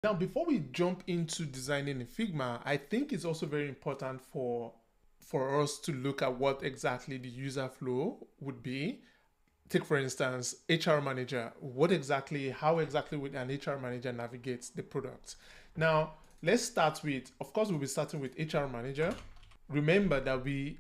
Now, before we jump into designing in Figma, I think it's also very important for us to look at what exactly the user flow would be. Take for instance, HR manager. How exactly would an HR manager navigate the product? Now, let's start with, of course, we'll be starting with HR manager. Remember that we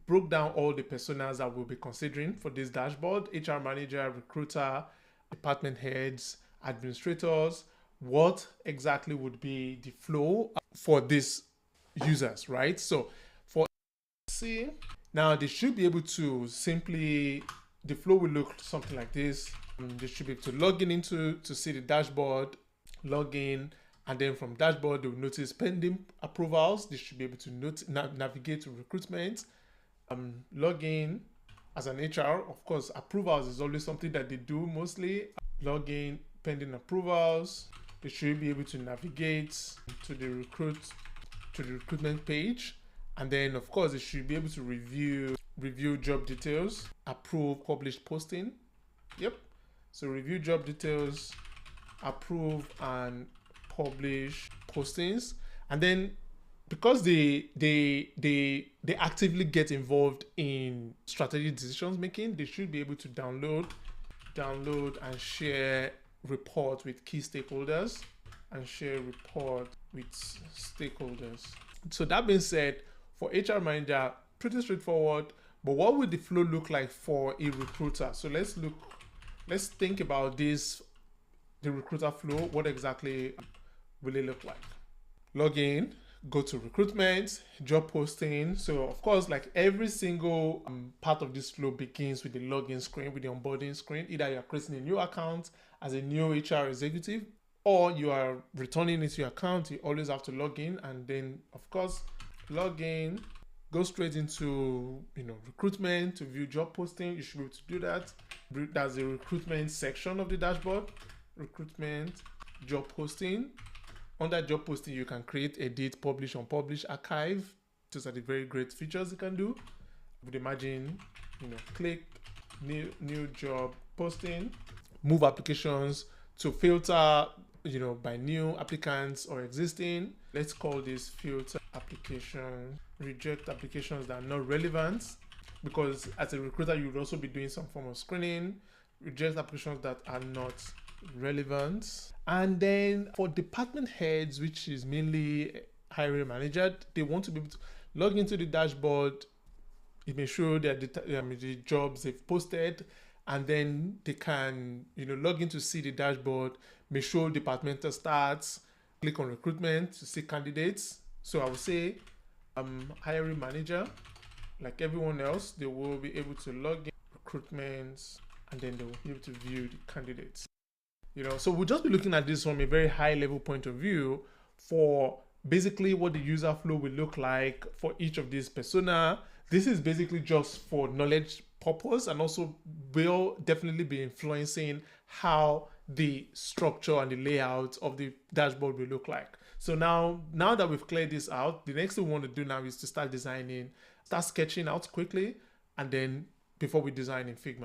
broke down all the personas that we'll be considering for this dashboard: HR manager, recruiter, department heads, administrators. What exactly would be the flow for these users, right? So for see, now they should be able to simply, the flow will look something like this. They should be able to log in to see the dashboard, log in, and then from dashboard, they will notice pending approvals. They should be able to navigate to recruitment, log in as an HR. Of course, approvals is always something that they do mostly. Log in, pending approvals. They should be able to navigate to the recruitment page. And then, of course, they should be able to review job details, approve published posting. Yep. So review job details, approve and publish postings. And then because they actively get involved in strategic decisions making, they should be able to download and share report with key stakeholders So that being said, for HR manager, pretty straightforward. But what would the flow look like for a recruiter? So let's think about this, the recruiter flow. What exactly will it look like? Log in, go to recruitment, job posting. So of course, like every single part of this flow begins with the login screen, with the onboarding screen. Either you're creating a new account as a new HR executive, or you are returning into your account. You always have to log in, and then of course, log in, go straight into recruitment to view job posting. You should be able to do that. That's the recruitment section of the dashboard. Recruitment, job posting. Under job posting, you can create, edit, publish, unpublish, archive. Those are the very great features you can do. I would imagine, click new job posting, move applications to filter, by new applicants or existing. Let's call this filter application, reject applications that are not relevant, because as a recruiter, you would also be doing some form of screening. Reject applications that are not relevant. And then for department heads, which is mainly hiring manager, they want to be able to log into the dashboard. It may show that the jobs they've posted, and then they can log in to see the dashboard. May show departmental stats. Click on recruitment to see candidates. So I would say hiring manager, like everyone else, they will be able to log in recruitment, and then they will be able to view the candidates. So we'll just be looking at this from a very high level point of view for basically what the user flow will look like for each of these persona. This is basically just for knowledge purpose, and also will definitely be influencing how the structure and the layout of the dashboard will look like. So now that we've cleared this out, the next thing we want to do now is to start sketching out quickly, and then before we design in Figma.